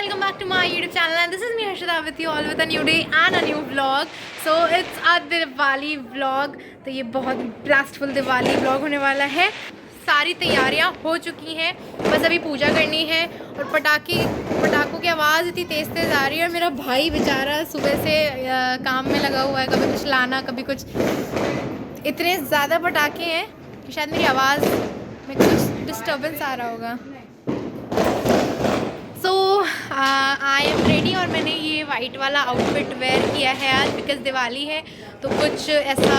welcome back to my YouTube channel, and this is me Harshada with you all with a new day and a new vlog. So it's a Diwali vlog. तो ये बहुत ब्लास्टफुल Diwali vlog होने वाला है. सारी तैयारियां हो चुकी हैं, बस अभी पूजा करनी है. और पटाखों की आवाज़ इतनी तेज़ आ रही है. और मेरा भाई बेचारा सुबह से काम में लगा हुआ है, कभी कुछ लाना कभी कुछ. इतने ज़्यादा पटाखे हैं कि शायद मेरी आवाज़ में कुछ डिस्टर्बेंस आ रहा होगा. सो आई एम रेडी और मैंने ये वाइट वाला आउटफिट वेयर किया है आज बिकॉज दिवाली है. तो कुछ ऐसा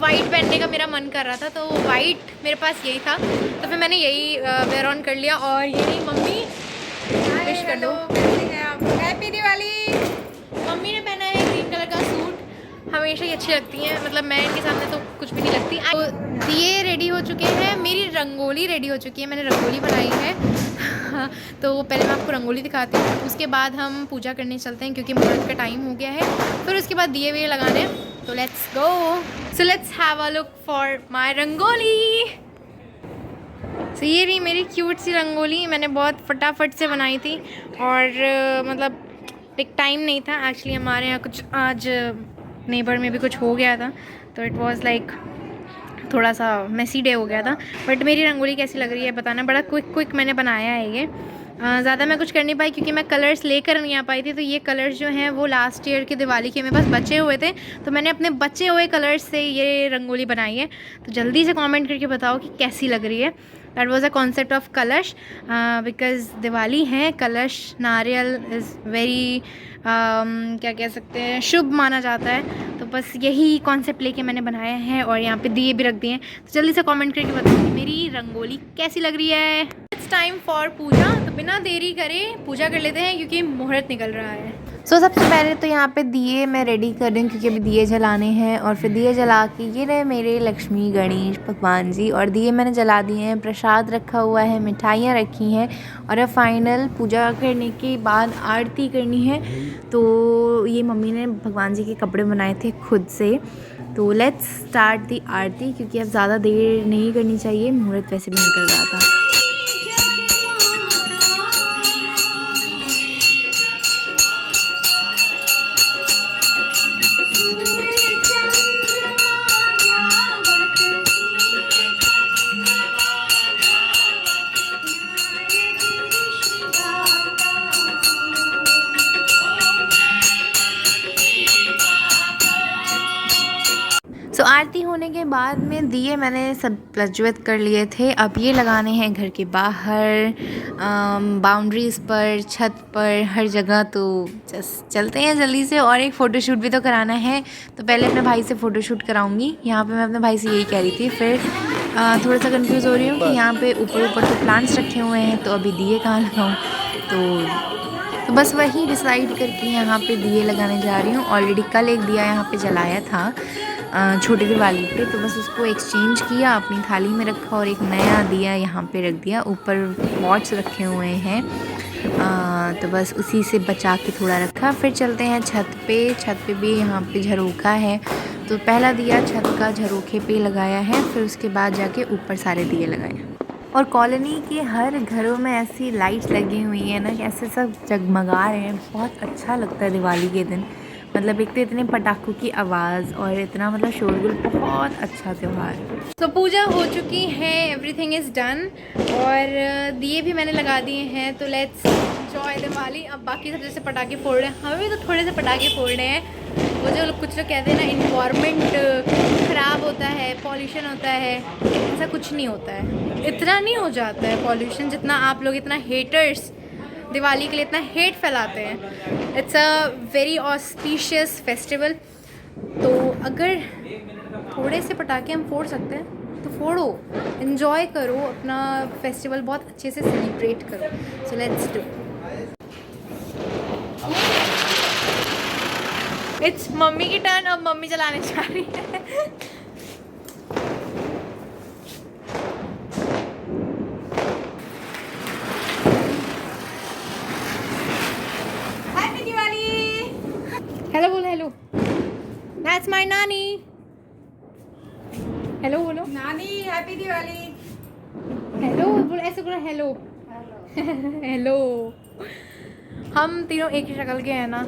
वाइट पहनने का मेरा मन कर रहा था, तो वाइट मेरे पास यही था, तो फिर मैंने यही वेयर ऑन कर लिया. और यही मम्मी विश कर दो. हैप्पी दिवाली. मम्मी ने पहना है ग्रीन कलर का सूट. हमेशा ही अच्छी लगती हैं, मतलब मैं इनके सामने तो कुछ भी नहीं लगती. तो दिए रेडी हो चुके हैं, मेरी रंगोली रेडी हो चुकी है, मैंने रंगोली बनाई है. तो पहले मैं आपको रंगोली दिखाती हूँ, उसके बाद हम पूजा करने चलते हैं क्योंकि मुहूर्त का टाइम हो गया है. फिर उसके बाद दिए वे लगाने हैं. तो let's go. So let's have a look for my rangoli. So ये रही मेरी क्यूट सी रंगोली. मैंने बहुत फटाफट से बनाई थी और मतलब एक टाइम नहीं था. एक्चुअली हमारे यहाँ कुछ आज नेबर में भी कुछ हो गया था, तो इट वाज लाइक थोड़ा सा मेसी डे हो गया था. बट मेरी रंगोली कैसी लग रही है बताना. बड़ा क्विक मैंने बनाया है ये. ज़्यादा मैं कुछ कर नहीं पाई क्योंकि मैं कलर्स लेकर नहीं आ पाई थी. तो ये कलर्स जो हैं वो लास्ट ईयर की दिवाली के मेरे पास बचे हुए थे, तो मैंने अपने बचे हुए कलर्स से ये रंगोली बनाई है. तो जल्दी से कमेंट करके बताओ कि कैसी लग रही है. That was a concept of कलश बिकॉज दिवाली है. कलश नारियल इज़ वेरी क्या कह सकते हैं, शुभ माना जाता है. तो बस यही कॉन्सेप्ट लेके मैंने बनाया है और यहाँ पे दिए भी रख दिए हैं. तो जल्दी से कमेंट करके बताओ कि मेरी रंगोली कैसी लग रही है. इट्स टाइम फॉर पूजा. तो बिना देरी करे पूजा कर लेते हैं क्योंकि मुहूर्त निकल रहा है. सो सबसे पहले तो यहाँ पे दिए मैं रेडी कर रही हूँ क्योंकि अभी दिए जलाने हैं. और फिर दिए जला के ये रहे मेरे लक्ष्मी गणेश भगवान जी. और दिए मैंने जला दिए हैं, प्रसाद रखा हुआ है, मिठाइयाँ रखी हैं. और अब फाइनल पूजा करने के बाद आरती करनी है. तो ये मम्मी ने भगवान जी के कपड़े बनाए थे खुद से. तो लेट्स स्टार्ट दी आरती क्योंकि अब ज़्यादा देर नहीं करनी चाहिए, मुहूर्त वैसे भी निकल रहा था. सो आरती होने के बाद में दिए मैंने सब प्रज्वलित कर लिए थे. अब ये लगाने हैं घर के बाहर, बाउंड्रीज़ पर, छत पर, हर जगह. तो चलते हैं जल्दी से. और एक फ़ोटोशूट भी तो कराना है, तो पहले अपने भाई से फ़ोटोशूट कराऊंगी. यहाँ पे मैं अपने भाई से यही कह रही थी. फिर थोड़ा सा कंफ्यूज हो रही हूँ कि यहाँ पे ऊपर तो प्लांट्स रखे हुए हैं, तो अभी दिए कहाँ लगाऊँ. तो बस वही डिसाइड करके यहाँ पे दिए लगाने जा रही हूँ. ऑलरेडी कल एक दिया यहाँ पे जलाया था छोटी दिवाली पे, तो बस उसको एक्सचेंज किया, अपनी थाली में रखा और एक नया दिया यहाँ पे रख दिया. ऊपर पॉट्स रखे हुए हैं, तो बस उसी से बचा के थोड़ा रखा. फिर चलते हैं छत पे भी यहाँ पे झरोखा है. तो पहला दिया छत का झरोखे पे लगाया है, फिर उसके बाद जाके ऊपर सारे दिए लगाए. और कॉलोनी के हर घरों में ऐसी लाइट्स लगी हुई है ना, ऐसे सब जगमगा रहे हैं. बहुत अच्छा लगता है दिवाली के दिन. मतलब एक तो इतने पटाखों की आवाज़ और इतना मतलब शोरगुल. बहुत अच्छा त्यौहार. तो पूजा हो चुकी है, एवरीथिंग इज़ डन. और दिए भी मैंने लगा दिए हैं. तो लेट्स एंजॉय दिवाली. अब बाकी सब जैसे पटाखे फोड़ रहे हैं, हमें तो थोड़े से पटाखे फोड़ने हैं. वो जो कुछ लोग कहते हैं ना इन्वायरमेंट ख़राब होता है, पॉल्यूशन होता है, ऐसा कुछ नहीं होता है. इतना नहीं हो जाता है पॉल्यूशन जितना आप लोग इतना हेटर्स दिवाली के लिए इतना हेट फैलाते हैं. It's a very auspicious festival. तो अगर थोड़े से पटाखे हम फोड़ सकते हैं तो फोड़ो, एंजॉय करो अपना फेस्टिवल, बहुत अच्छे से सेलिब्रेट करो. So let's do. It's mummy की टर्न. अब मम्मी चलाने जा रही है. हेलो बोलो. हेलो. दैट्स माय नानी. हेलो बोलो. नानी हैप्पी दिवाली. हेलो बोलो. ऐसे बोलो हेलो. हेलो, हम तीनों एक ही शक्ल के हैं ना।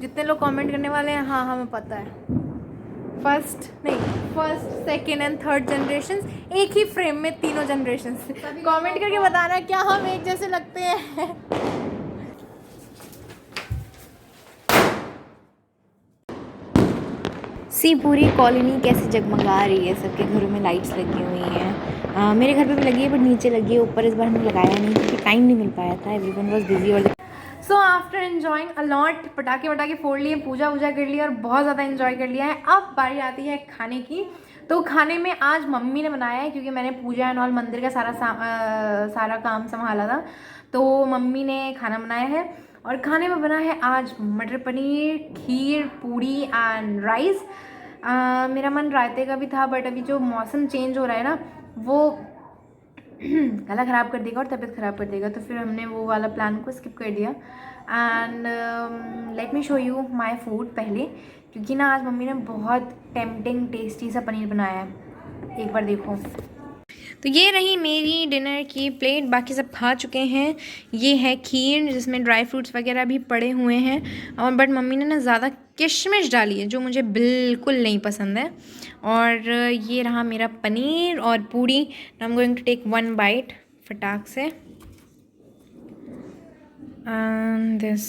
जितने लोग कमेंट करने वाले हैं, हाँ हमें पता है। First second and third generation एक ही फ्रेम में, तीनों जनरेशन। कमेंट करके बताना क्या हम एक जैसे लगते हैं। सी पूरी कॉलोनी कैसे जगमगा रही है, सबके घरों में लाइट्स लगी हुई हैं। मेरे घर पे भी लगी है, बट नीचे लगी है, ऊपर इस बार हमने लगाया नहीं क्योंकि टाइम नहीं मिल पाया था। Everyone was busy. और सो आफ्टर एन्जॉइंग अलॉट, पटाखे वटाखे फोड़ लिए, पूजा वूजा कर लिया और बहुत ज़्यादा इन्जॉय कर लिया है। अब बारी आती है खाने की। तो खाने में आज मम्मी ने बनाया है, क्योंकि मैंने पूजा एंड ऑल मंदिर का सारा काम संभाला था। तो मम्मी ने खाना बनाया है और खाने में बना है आज मटर पनीर, खीर, पूड़ी एंड राइस। मेरा मन रायते का भी था, बट अभी जो मौसम चेंज हो रहा है ना, वो गला ख़राब कर देगा और तबीयत ख़राब कर देगा, तो फिर हमने वो वाला प्लान को स्किप कर दिया। And let me show you my food पहले, क्योंकि ना आज मम्मी ने बहुत टेम्पटिंग टेस्टी सा पनीर बनाया है, एक बार देखो। तो ये रही मेरी डिनर की प्लेट, बाकी सब खा चुके हैं। ये है खीर जिसमें ड्राई फ्रूट्स वगैरह भी पड़े हुए हैं, और बट मम्मी ने ना ज़्यादा किशमिश डाली है, जो मुझे बिल्कुल नहीं पसंद है। और ये रहा मेरा पनीर और puri. I am going to take one bite फटाक से। एंड दिस,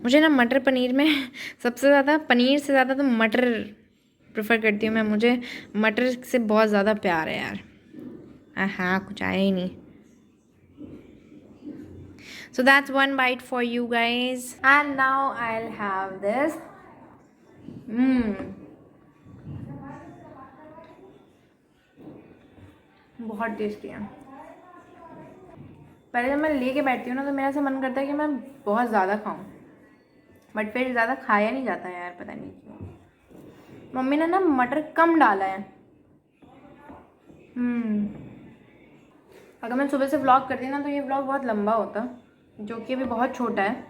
मुझे ना मटर पनीर में सबसे ज़्यादा, पनीर से ज़्यादा तो मटर प्रेफर करती हूँ मैं। मुझे मटर से बहुत ज़्यादा प्यार है यार। हाँ, कुछ आया ही नहीं। So that's one bite for you guys. And now I'll have this. बहुत टेस्टी है। पहले जब मैं लेके बैठती हूँ ना, तो मेरा ऐसा मन करता है कि मैं बहुत ज़्यादा खाऊं, बट फिर ज़्यादा खाया नहीं जाता है यार, पता नहीं क्यों। मम्मी ने ना मटर कम डाला है। अगर मैं सुबह से व्लॉग करती ना, तो ये व्लॉग बहुत लंबा होता, जो कि अभी बहुत छोटा है,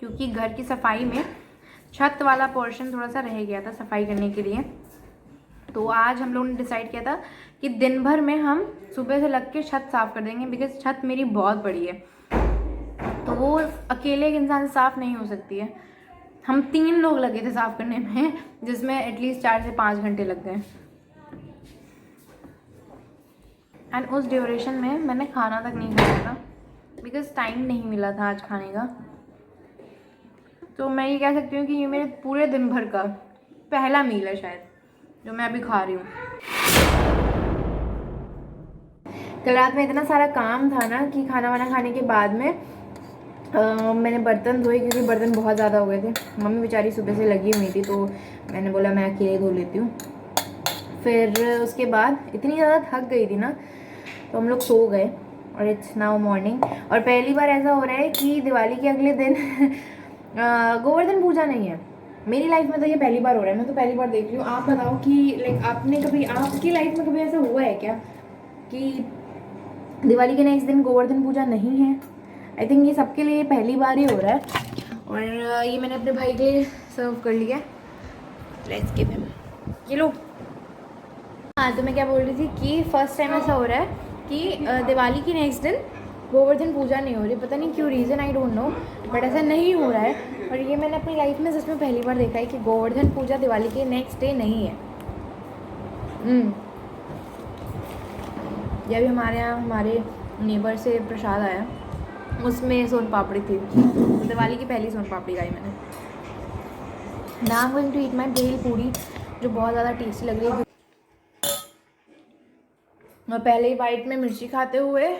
क्योंकि घर की सफाई में छत वाला पोर्शन थोड़ा सा रह गया था सफाई करने के लिए। तो आज हम लोगों ने डिसाइड किया था कि दिन भर में हम सुबह से लग के छत साफ़ कर देंगे, बिकॉज छत मेरी बहुत बड़ी है, तो वो अकेले एक इंसान से साफ़ नहीं हो सकती है। हम 3 लोग लगे थे साफ़ करने में, जिसमें एटलीस्ट 4 से 5 घंटे लग गए। एंड उस ड्यूरेशन में मैंने खाना तक नहीं खाया था, बिकॉज टाइम नहीं मिला था आज खाने का। तो मैं ये कह सकती हूँ कि ये मेरे पूरे दिन भर का पहला मील है शायद, जो मैं अभी खा रही हूँ। कल रात में इतना सारा काम था ना, कि खाना वाना खाने के बाद में मैंने बर्तन धोए, क्योंकि बर्तन बहुत ज़्यादा हो गए थे। मम्मी बेचारी सुबह से लगी हुई थी, तो मैंने बोला मैं अकेले धो लेती हूँ। फिर उसके बाद इतनी ज़्यादा थक गई थी ना, तो हम लोग सो गए, और इट्स नाउ मॉर्निंग। और पहली बार ऐसा हो रहा है कि दिवाली के अगले दिन गोवर्धन पूजा नहीं है मेरी लाइफ में, तो ये पहली बार हो रहा है। मैं तो पहली बार देख रही हूँ। आप बताओ कि लाइक आपकी लाइफ में कभी ऐसा हुआ है क्या कि दिवाली के नेक्स्ट दिन गोवर्धन पूजा नहीं है? आई थिंक ये सबके लिए पहली बार ही हो रहा है। और ये मैंने अपने भाई के लिए सर्व कर लिया। लेट्स गिव हिम, ये लो। हाँ, तो मैं क्या बोल रही थी कि फर्स्ट टाइम ऐसा हो रहा है कि दिवाली की नेक्स्ट दिन गोवर्धन पूजा नहीं हो रही। पता नहीं क्यों, reason I don't know, but ऐसा नहीं हो रहा है। और ये मैंने अपनी लाइफ में सच में पहली बार देखा है कि गोवर्धन पूजा दिवाली के नेक्स्ट डे नहीं है। ये भी हमारे यहाँ हमारे नेबर से प्रसाद आया, उसमें सोन पापड़ी थी। दिवाली की पहली सोन पापड़ी खाई मैंने। Now I am going to eat my bhel puri, जो बहुत ज़्यादा टेस्टी लग रही है। और पहले ही बाइट में मिर्ची खाते हुए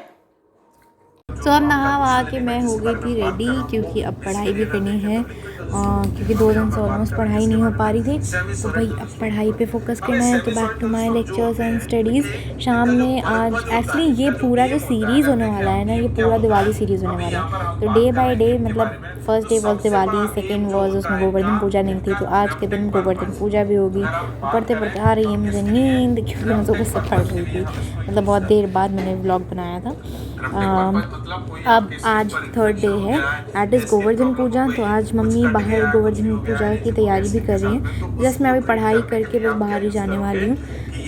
तो अब नहा वहा के मैं हो गई थी रेडी, क्योंकि अब पढ़ाई भी करनी है, क्योंकि 2 दिन से ऑलमोस्ट पढ़ाई नहीं हो पा रही थी। तो भाई अब पढ़ाई पे फोकस करना है, तो back to my lectures and studies. शाम में आज एक्चुअली ये पूरा जो सीरीज़ होने वाला है ना, ये पूरा दिवाली सीरीज़ होने वाला है। तो डे बाय डे, मतलब first day was Diwali, second was उसमें गोवर्धन पूजा नहीं थी, तो आज के दिन गोवर्धन पूजा भी होगी। पढ़ते पढ़ते आ रही है मुझे नींद, क्योंकि मैं सुबह से पढ़ रही थी, मतलब बहुत देर बाद मैंने व्लॉग बनाया था। अब आज थर्ड डे है, दैट इज़ गोवर्धन पूजा। तो आज मम्मी बाहर गोवर्धन पूजा की तैयारी भी कर रही हैं। जस्ट मैं अभी पढ़ाई करके बस बाहर ही जाने वाली हूँ।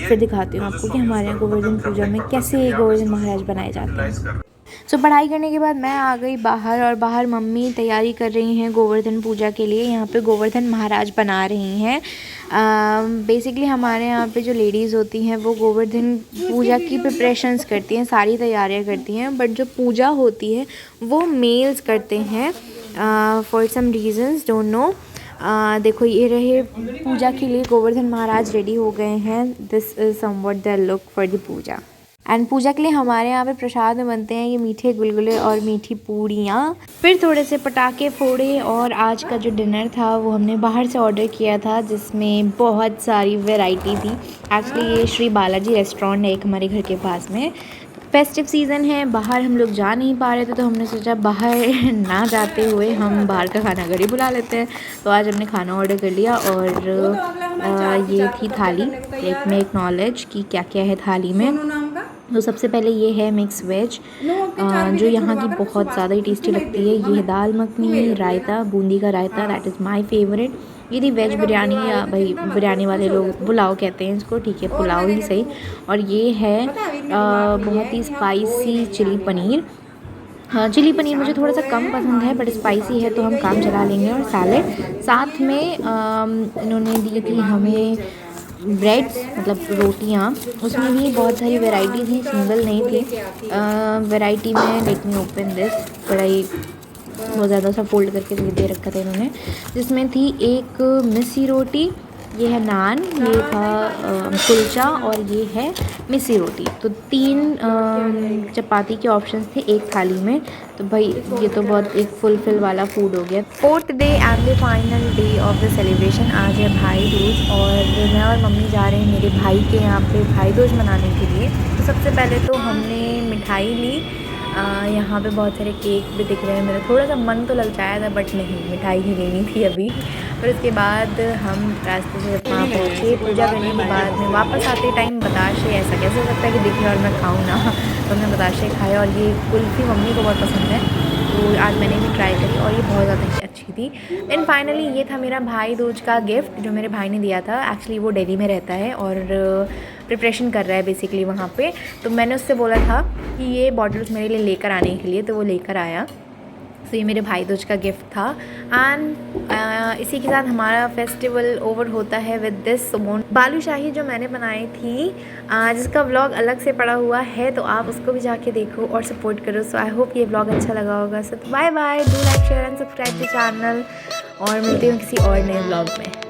फिर दिखाती हूँ आपको कि हमारे यहाँ गोवर्धन पूजा में कैसे गोवर्धन महाराज बनाए जाते हैं। सो पढ़ाई करने के बाद मैं आ गई बाहर, और बाहर मम्मी तैयारी कर रही हैं गोवर्धन पूजा के लिए। यहाँ पे गोवर्धन महाराज बना रही हैं। बेसिकली हमारे यहाँ पे जो लेडीज़ होती हैं वो गोवर्धन पूजा की प्रिपरेशंस करती हैं, सारी तैयारियाँ करती हैं, बट जो पूजा होती है वो मेल्स करते हैं for some reasons, don't know. देखो ये रहे पूजा के लिए गोवर्धन महाराज रेडी हो गए हैं। This is somewhat the look for the puja. And puja के लिए हमारे यहाँ पे प्रसाद में बनते हैं ये मीठे गुलगुले और मीठी पूड़ियाँ। फिर थोड़े से पटाखे फोड़े, और आज का जो डिनर था वो हमने बाहर से ऑर्डर किया था, जिसमें बहुत सारी वैरायटी थी। एक्चुअली ये श्री बालाजी रेस्टोरेंट है एक हमारे घर के पास में। फेस्टिव सीज़न है, बाहर हम लोग जा नहीं पा रहे थे, तो हमने सोचा बाहर ना जाते हुए हम बाहर का खाना घर ही बुला लेते हैं। तो आज हमने खाना ऑर्डर कर लिया, और ये थी थाली। एक में एक नॉलेज कि क्या क्या है थाली में। तो सबसे पहले ये है मिक्स वेज, जो यहाँ की बहुत ज़्यादा ही टेस्टी लगती है। ये है दाल मखनी, रायता, बूंदी का रायता, दैट इज़ माय फेवरेट। ये थी वेज बिरयानी, या भाई बिरयानी वाले लोग पुलाव कहते हैं इसको, ठीक है पुलाव ही सही। और ये है बहुत ही स्पाइसी चिली पनीर। हाँ, चिली पनीर मुझे थोड़ा सा कम पसंद है, बट स्पाइसी है तो हम काम चला लेंगे। और सैलेड साथ में इन्होंने दी थी हमें ब्रेड्स, मतलब रोटियाँ। उसमें भी बहुत सारी वैरायटी थी, सिंगल नहीं थी। वैरायटी में लेट मी ओपन दिस, कढ़ाई बहुत ज़्यादा सा फोल्ड करके दे रखा था इन्होंने, जिसमें थी एक मिस्सी रोटी, ये है नान, ये था कुलचा, और ये है मिस्सी रोटी। तो 3 चपाती के ऑप्शंस थे एक थाली में। तो भाई ये तो बहुत एक फुलफिल वाला फूड हो गया। 4th day and the final day of the celebration. आज है भाई दूज, और मैं और मम्मी जा रहे हैं मेरे भाई के यहाँ पे भाई दूज मनाने के लिए। तो सबसे पहले तो हमने मिठाई ली। यहाँ पे बहुत सारे केक भी दिख रहे हैं। मेरा थोड़ा सा मन तो ललचाया था, बट नहीं, मिठाई ही लेनी थी अभी। फिर उसके बाद हम रास्ते से वहाँ पहुँचे। पूजा करने के बाद में वापस आते टाइम बताशे, ऐसा कैसे हो सकता है कि दिखे और मैं खाऊँ ना। तो हमने बताशे खाए, और ये कुल्फ़ी मम्मी को बहुत पसंद है, तो आज मैंने भी ट्राई करी, और ये बहुत ज़्यादा अच्छी थी। देन फाइनली ये था मेरा भाई दूज का गिफ्ट, जो मेरे भाई ने दिया था। एक्चुअली वो दिल्ली में रहता है और प्रिपरेशन कर रहा है बेसिकली वहाँ पे। तो मैंने उससे बोला था कि ये बॉटल्स मेरे लिए लेकर आने के लिए, तो वो लेकर आया। तो ये मेरे भाई दूज का गिफ्ट था। एंड इसी के साथ हमारा फेस्टिवल ओवर होता है विद दिस बालूशाही जो मैंने बनाई थी, जिसका व्लॉग अलग से पड़ा हुआ है, तो आप उसको भी जाके देखो और सपोर्ट करो। सो आई होप ये व्लॉग अच्छा लगा होगा। So bye bye, do like share and subscribe to channel, और मिलती हूँ किसी और नए व्लॉग में।